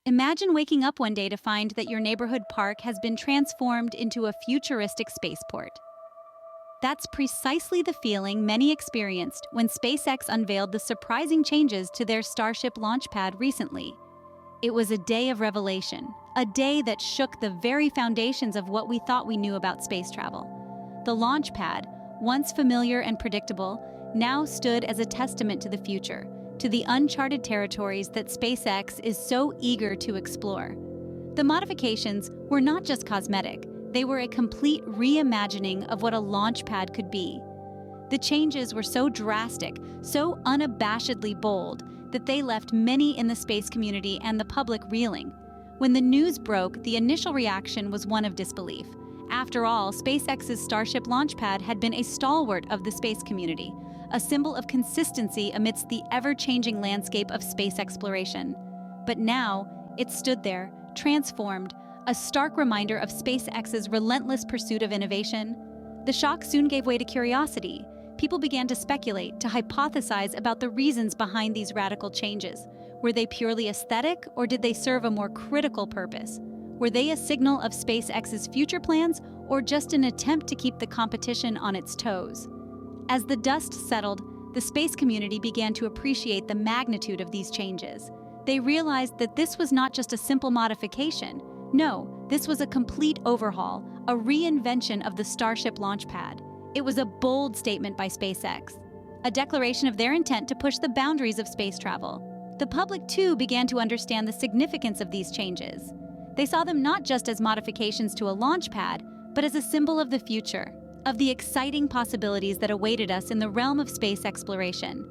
Imagine waking up one day to find that your neighborhood park has been transformed into a futuristic spaceport. That's precisely the feeling many experienced when SpaceX unveiled the surprising changes to their Starship launch pad recently. It was a day of revelation, a day that shook the very foundations of what we thought we knew about space travel. The launch pad, once familiar and predictable, now stood as a testament to the future, to the uncharted territories that SpaceX is so eager to explore. The modifications were not just cosmetic, they were a complete reimagining of what a launch pad could be. The changes were so drastic, so unabashedly bold, that they left many in the space community and the public reeling. When the news broke, the initial reaction was one of disbelief. After all, SpaceX's Starship launch pad had been a stalwart of the space community, a symbol of consistency amidst the ever-changing landscape of space exploration. But now, it stood there, transformed, a stark reminder of SpaceX's relentless pursuit of innovation. The shock soon gave way to curiosity. People began to speculate, to hypothesize about the reasons behind these radical changes. Were they purely aesthetic, or did they serve a more critical purpose? Were they a signal of SpaceX's future plans, or just an attempt to keep the competition on its toes? As the dust settled, the space community began to appreciate the magnitude of these changes. They realized that this was not just a simple modification. No, this was a complete overhaul, a reinvention of the Starship launch pad. It was a bold statement by SpaceX, a declaration of their intent to push the boundaries of space travel. The public, too, began to understand the significance of these changes. They saw them not just as modifications to a launch pad, but as a symbol of the future, of the exciting possibilities that awaited us in the realm of space exploration.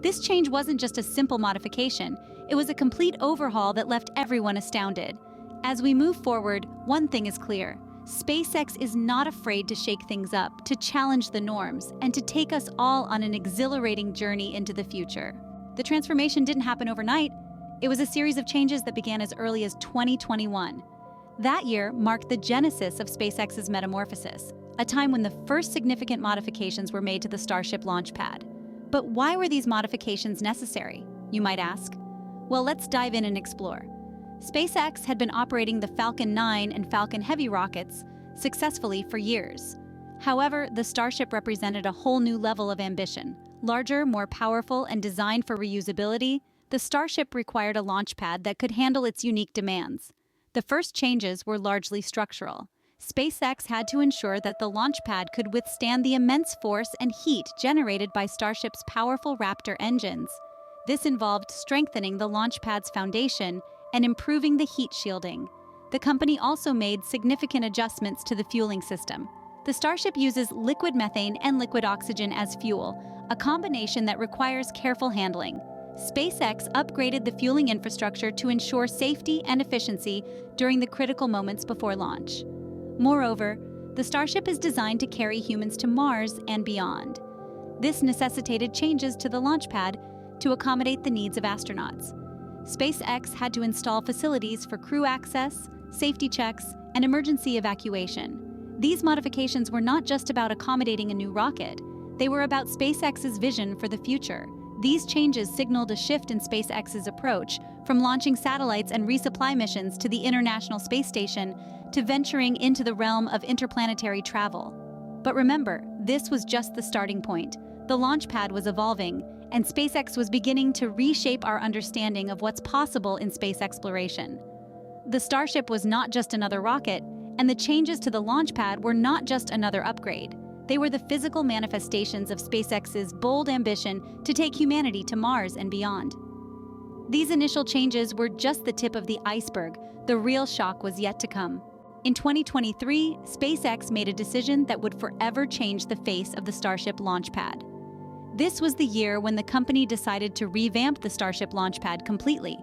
This change wasn't just a simple modification, it was a complete overhaul that left everyone astounded. As we move forward, one thing is clear. SpaceX is not afraid to shake things up, to challenge the norms, and to take us all on an exhilarating journey into the future. The transformation didn't happen overnight. It was a series of changes that began as early as 2021. That year marked the genesis of SpaceX's metamorphosis, a time when the first significant modifications were made to the Starship launch pad. But why were these modifications necessary, you might ask? Well, let's dive in and explore. SpaceX had been operating the Falcon 9 and Falcon Heavy rockets successfully for years. However, the Starship represented a whole new level of ambition. Larger, more powerful, and designed for reusability, the Starship required a launch pad that could handle its unique demands. The first changes were largely structural. SpaceX had to ensure that the launch pad could withstand the immense force and heat generated by Starship's powerful Raptor engines. This involved strengthening the launch pad's foundation and improving the heat shielding. The company also made significant adjustments to the fueling system. The Starship uses liquid methane and liquid oxygen as fuel, a combination that requires careful handling. SpaceX upgraded the fueling infrastructure to ensure safety and efficiency during the critical moments before launch. Moreover, the Starship is designed to carry humans to Mars and beyond. This necessitated changes to the launch pad to accommodate the needs of astronauts. SpaceX had to install facilities for crew access, safety checks, and emergency evacuation. These modifications were not just about accommodating a new rocket, they were about SpaceX's vision for the future. These changes signaled a shift in SpaceX's approach, from launching satellites and resupply missions to the International Space Station to venturing into the realm of interplanetary travel. But remember, this was just the starting point. The launch pad was evolving, and SpaceX was beginning to reshape our understanding of what's possible in space exploration. The Starship was not just another rocket, and the changes to the launch pad were not just another upgrade. They were the physical manifestations of SpaceX's bold ambition to take humanity to Mars and beyond. These initial changes were just the tip of the iceberg. The real shock was yet to come. In 2023, SpaceX made a decision that would forever change the face of the Starship launch pad. This was the year when the company decided to revamp the Starship launch pad completely.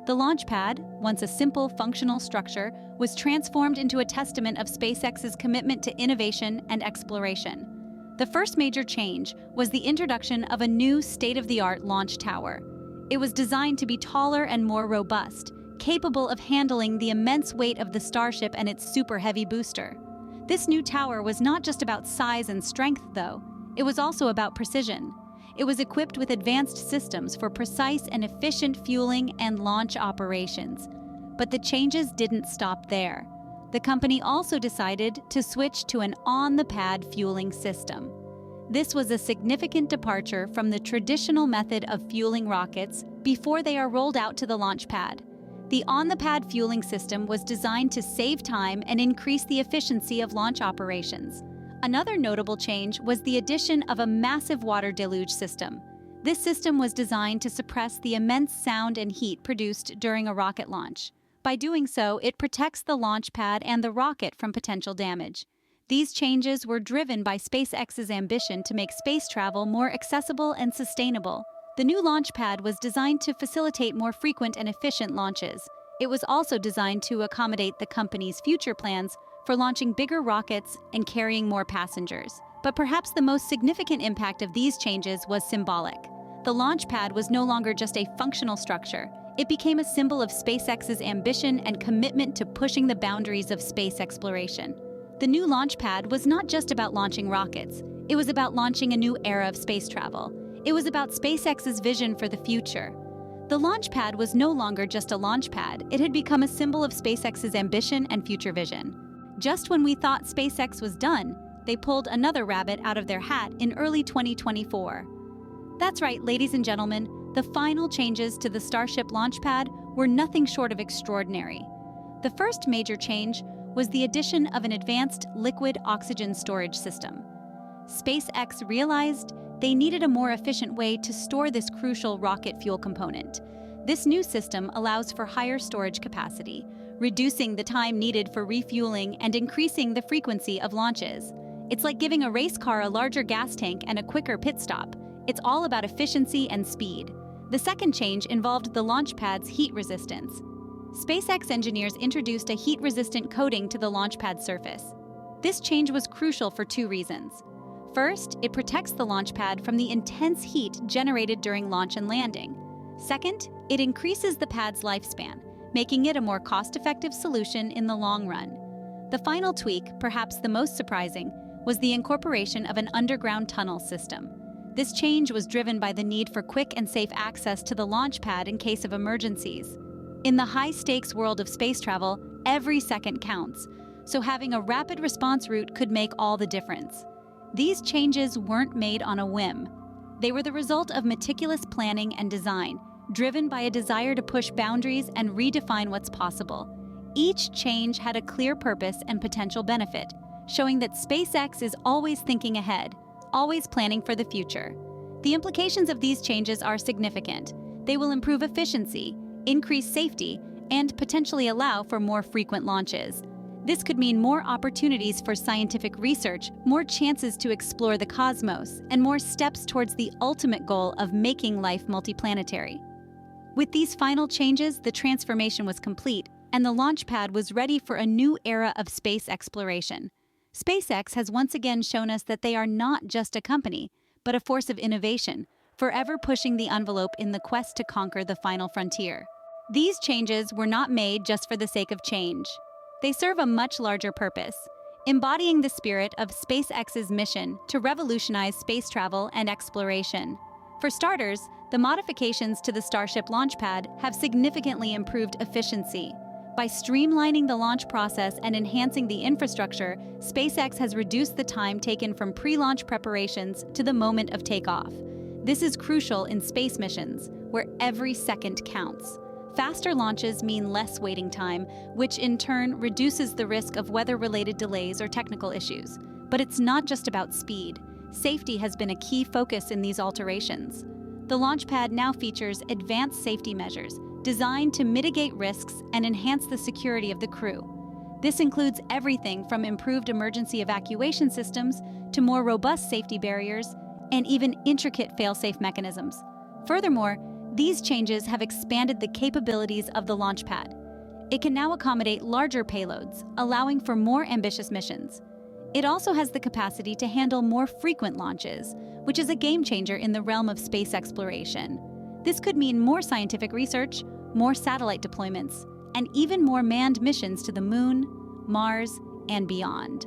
The launch pad, once a simple, functional structure, was transformed into a testament of SpaceX's commitment to innovation and exploration. The first major change was the introduction of a new state-of-the-art launch tower. It was designed to be taller and more robust, capable of handling the immense weight of the Starship and its super-heavy booster. This new tower was not just about size and strength, though. It was also about precision. It was equipped with advanced systems for precise and efficient fueling and launch operations. But the changes didn't stop there. The company also decided to switch to an on-the-pad fueling system. This was a significant departure from the traditional method of fueling rockets before they are rolled out to the launch pad. The on-the-pad fueling system was designed to save time and increase the efficiency of launch operations. Another notable change was the addition of a massive water deluge system. This system was designed to suppress the immense sound and heat produced during a rocket launch. By doing so, it protects the launch pad and the rocket from potential damage. These changes were driven by SpaceX's ambition to make space travel more accessible and sustainable. The new launch pad was designed to facilitate more frequent and efficient launches. It was also designed to accommodate the company's future plans for launching bigger rockets and carrying more passengers. But perhaps the most significant impact of these changes was symbolic. The launch pad was no longer just a functional structure. It became a symbol of SpaceX's ambition and commitment to pushing the boundaries of space exploration. The new launch pad was not just about launching rockets. It was about launching a new era of space travel. It was about SpaceX's vision for the future. The launch pad was no longer just a launch pad. It had become a symbol of SpaceX's ambition and future vision. Just when we thought SpaceX was done, they pulled another rabbit out of their hat in early 2024. That's right, ladies and gentlemen, the final changes to the Starship launch pad were nothing short of extraordinary. The first major change was the addition of an advanced liquid oxygen storage system. SpaceX realized they needed a more efficient way to store this crucial rocket fuel component. This new system allows for higher storage capacity, reducing the time needed for refueling and increasing the frequency of launches. It's like giving a race car a larger gas tank and a quicker pit stop. It's all about efficiency and speed. The second change involved the launch pad's heat resistance. SpaceX engineers introduced a heat-resistant coating to the launch pad surface. This change was crucial for two reasons. First, it protects the launch pad from the intense heat generated during launch and landing. Second, it increases the pad's lifespan, making it a more cost-effective solution in the long run. The final tweak, perhaps the most surprising, was the incorporation of an underground tunnel system. This change was driven by the need for quick and safe access to the launch pad in case of emergencies. In the high-stakes world of space travel, every second counts, so having a rapid response route could make all the difference. These changes weren't made on a whim. They were the result of meticulous planning and design, driven by a desire to push boundaries and redefine what's possible. Each change had a clear purpose and potential benefit, showing that SpaceX is always thinking ahead, always planning for the future. The implications of these changes are significant. They will improve efficiency, increase safety, and potentially allow for more frequent launches. This could mean more opportunities for scientific research, more chances to explore the cosmos, and more steps towards the ultimate goal of making life multiplanetary. With these final changes, the transformation was complete, and the launch pad was ready for a new era of space exploration. SpaceX has once again shown us that they are not just a company, but a force of innovation, forever pushing the envelope in the quest to conquer the final frontier. These changes were not made just for the sake of change. They serve a much larger purpose, embodying the spirit of SpaceX's mission to revolutionize space travel and exploration. For starters, the modifications to the Starship launch pad have significantly improved efficiency. By streamlining the launch process and enhancing the infrastructure, SpaceX has reduced the time taken from pre-launch preparations to the moment of takeoff. This is crucial in space missions, where every second counts. Faster launches mean less waiting time, which in turn reduces the risk of weather-related delays or technical issues. But it's not just about speed. Safety has been a key focus in these alterations. The launch pad now features advanced safety measures designed to mitigate risks and enhance the security of the crew. This includes everything from improved emergency evacuation systems to more robust safety barriers and even intricate fail-safe mechanisms. Furthermore, these changes have expanded the capabilities of the launch pad. It can now accommodate larger payloads, allowing for more ambitious missions. It also has the capacity to handle more frequent launches, which is a game changer in the realm of space exploration. This could mean more scientific research, more satellite deployments, and even more manned missions to the Moon, Mars, and beyond.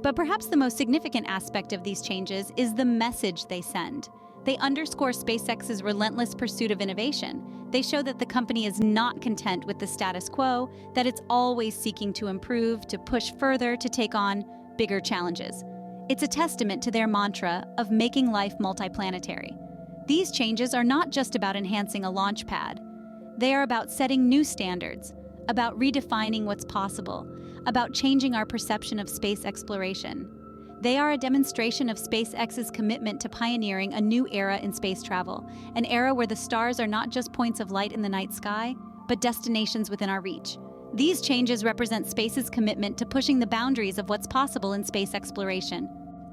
But perhaps the most significant aspect of these changes is the message they send. They underscore SpaceX's relentless pursuit of innovation. They show that the company is not content with the status quo, that it's always seeking to improve, to push further, to take on bigger challenges. It's a testament to their mantra of making life multiplanetary. These changes are not just about enhancing a launch pad. They are about setting new standards, about redefining what's possible, about changing our perception of space exploration. They are a demonstration of SpaceX's commitment to pioneering a new era in space travel, an era where the stars are not just points of light in the night sky, but destinations within our reach. These changes represent space's commitment to pushing the boundaries of what's possible in space exploration.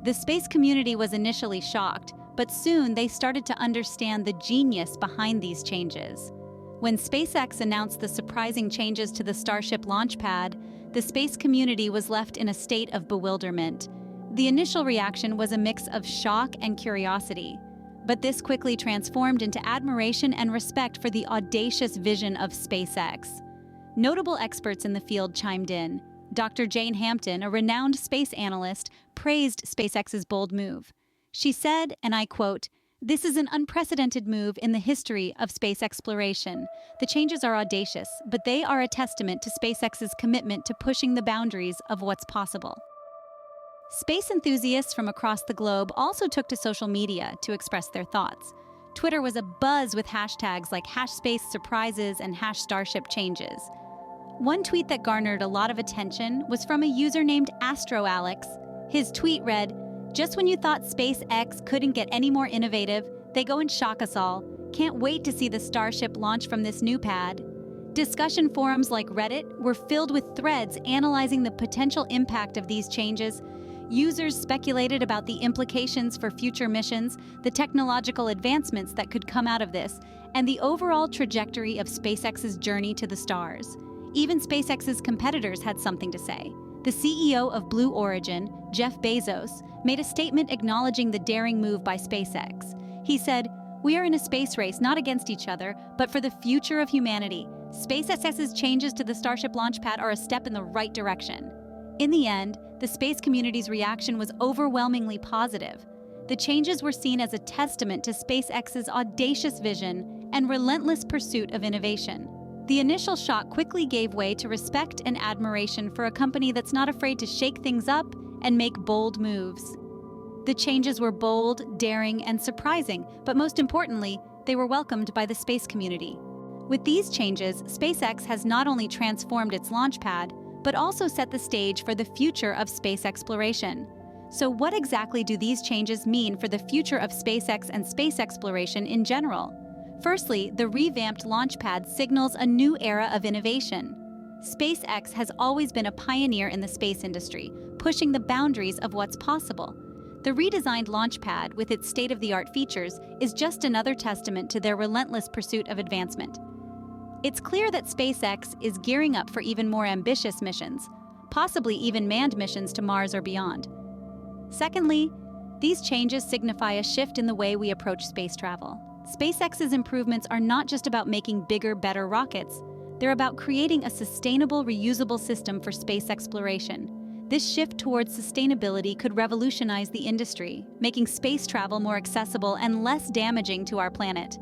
The space community was initially shocked, but soon they started to understand the genius behind these changes. When SpaceX announced the surprising changes to the Starship launch pad, the space community was left in a state of bewilderment. The initial reaction was a mix of shock and curiosity, but this quickly transformed into admiration and respect for the audacious vision of SpaceX. Notable experts in the field chimed in. Dr. Jane Hampton, a renowned space analyst, praised SpaceX's bold move. She said, and I quote, "This is an unprecedented move in the history of space exploration. The changes are audacious, but they are a testament to SpaceX's commitment to pushing the boundaries of what's possible." Space enthusiasts from across the globe also took to social media to express their thoughts. Twitter was abuzz with hashtags like #SpaceSurprises and #StarshipChanges. One tweet that garnered a lot of attention was from a user named AstroAlex. His tweet read, "Just when you thought SpaceX couldn't get any more innovative, they go and shock us all. Can't wait to see the Starship launch from this new pad." Discussion forums like Reddit were filled with threads analyzing the potential impact of these changes. Users speculated about the implications for future missions, the technological advancements that could come out of this, and the overall trajectory of SpaceX's journey to the stars. Even SpaceX's competitors had something to say. The CEO of Blue Origin, Jeff Bezos, made a statement acknowledging the daring move by SpaceX. He said, "We are in a space race not against each other, but for the future of humanity. SpaceX's changes to the Starship launch pad are a step in the right direction." In the end, the space community's reaction was overwhelmingly positive. The changes were seen as a testament to SpaceX's audacious vision and relentless pursuit of innovation. The initial shock quickly gave way to respect and admiration for a company that's not afraid to shake things up and make bold moves. The changes were bold, daring, and surprising, but most importantly, they were welcomed by the space community. With these changes, SpaceX has not only transformed its launch pad, but also set the stage for the future of space exploration. So what exactly do these changes mean for the future of SpaceX and space exploration in general? Firstly, the revamped launch pad signals a new era of innovation. SpaceX has always been a pioneer in the space industry, pushing the boundaries of what's possible. The redesigned launch pad, with its state-of-the-art features, is just another testament to their relentless pursuit of advancement. It's clear that SpaceX is gearing up for even more ambitious missions, possibly even manned missions to Mars or beyond. Secondly, these changes signify a shift in the way we approach space travel. SpaceX's improvements are not just about making bigger, better rockets. They're about creating a sustainable, reusable system for space exploration. This shift towards sustainability could revolutionize the industry, making space travel more accessible and less damaging to our planet.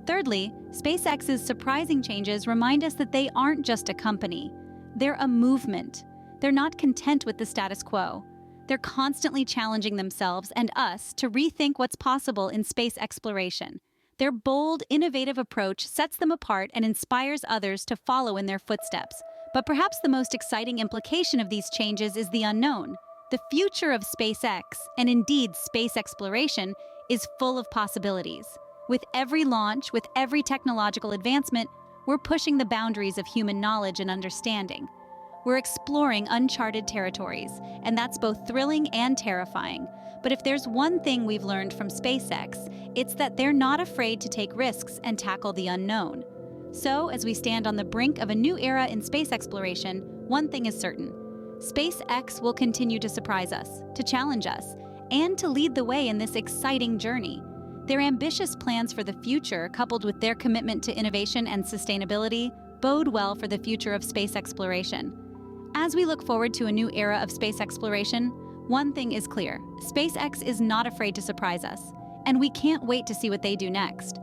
Thirdly, SpaceX's surprising changes remind us that they aren't just a company. They're a movement. They're not content with the status quo. They're constantly challenging themselves and us to rethink what's possible in space exploration. Their bold, innovative approach sets them apart and inspires others to follow in their footsteps. But perhaps the most exciting implication of these changes is the unknown. The future of SpaceX, and indeed space exploration, is full of possibilities. With every launch, with every technological advancement, we're pushing the boundaries of human knowledge and understanding. We're exploring uncharted territories, and that's both thrilling and terrifying. But if there's one thing we've learned from SpaceX, it's that they're not afraid to take risks and tackle the unknown. So, as we stand on the brink of a new era in space exploration, one thing is certain. SpaceX will continue to surprise us, to challenge us, and to lead the way in this exciting journey. Their ambitious plans for the future, coupled with their commitment to innovation and sustainability, bode well for the future of space exploration. As we look forward to a new era of space exploration, one thing is clear: SpaceX is not afraid to surprise us. and we can't wait to see what they do next.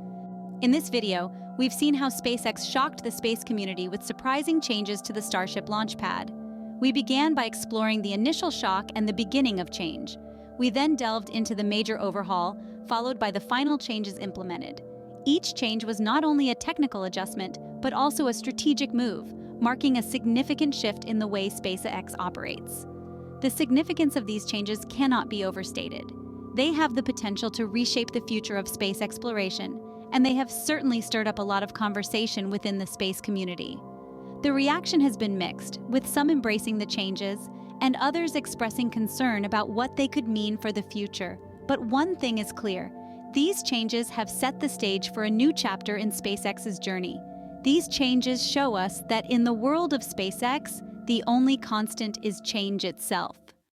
In this video, we've seen how SpaceX shocked the space community with surprising changes to the Starship launch pad. We began by exploring the initial shock and the beginning of change. We then delved into the major overhaul, followed by the final changes implemented. Each change was not only a technical adjustment, but also a strategic move, marking a significant shift in the way SpaceX operates. The significance of these changes cannot be overstated. They have the potential to reshape the future of space exploration, and they have certainly stirred up a lot of conversation within the space community. The reaction has been mixed, with some embracing the changes and others expressing concern about what they could mean for the future. But one thing is clear: these changes have set the stage for a new chapter in SpaceX's journey. These changes show us that in the world of SpaceX, the only constant is change itself.